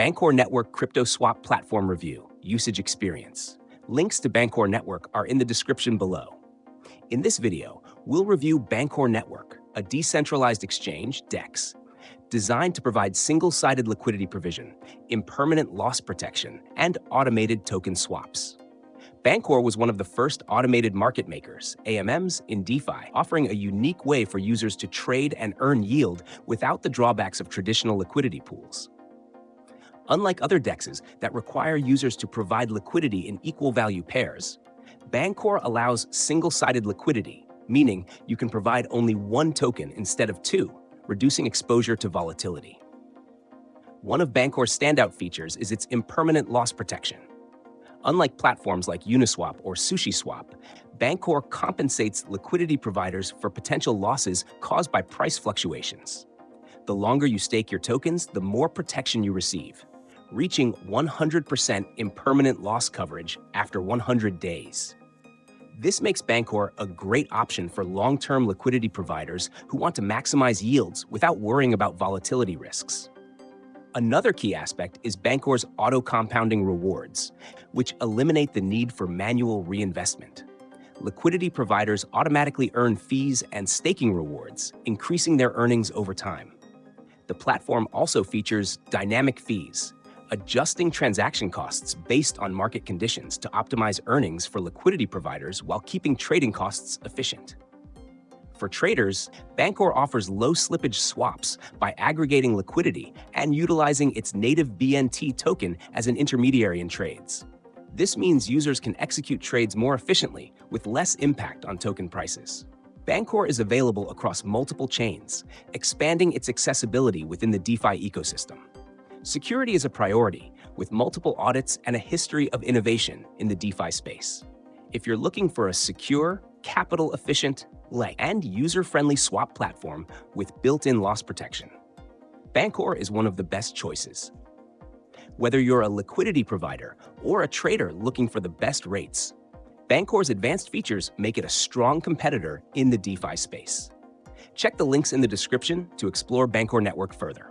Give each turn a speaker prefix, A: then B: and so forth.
A: Bancor Network Crypto Swap Platform Review, Usage Experience. Links to Bancor Network are in the description below. In this video, we'll review Bancor Network, a decentralized exchange, DEX, designed to provide single-sided liquidity provision, impermanent loss protection, and automated token swaps. Bancor was one of the first automated market makers, AMMs, in DeFi, offering a unique way for users to trade and earn yield without the drawbacks of traditional liquidity pools. Unlike other DEXs that require users to provide liquidity in equal value pairs, Bancor allows single-sided liquidity, meaning you can provide only one token instead of two, reducing exposure to volatility. One of Bancor's standout features is its impermanent loss protection. Unlike platforms like Uniswap or SushiSwap, Bancor compensates liquidity providers for potential losses caused by price fluctuations. The longer you stake your tokens, the more protection you receive, reaching 100% impermanent loss coverage after 100 days. This makes Bancor a great option for long-term liquidity providers who want to maximize yields without worrying about volatility risks. Another key aspect is Bancor's auto-compounding rewards, which eliminate the need for manual reinvestment. Liquidity providers automatically earn fees and staking rewards, increasing their earnings over time. The platform also features dynamic fees, adjusting transaction costs based on market conditions to optimize earnings for liquidity providers while keeping trading costs efficient. For traders, Bancor offers low slippage swaps by aggregating liquidity and utilizing its native BNT token as an intermediary in trades. This means users can execute trades more efficiently with less impact on token prices. Bancor is available across multiple chains, expanding its accessibility within the DeFi ecosystem. Security is a priority, with multiple audits and a history of innovation in the DeFi space. If you're looking for a secure, capital-efficient, and user-friendly swap platform with built-in loss protection, Bancor is one of the best choices. Whether you're a liquidity provider or a trader looking for the best rates, Bancor's advanced features make it a strong competitor in the DeFi space. Check the links in the description to explore Bancor Network further.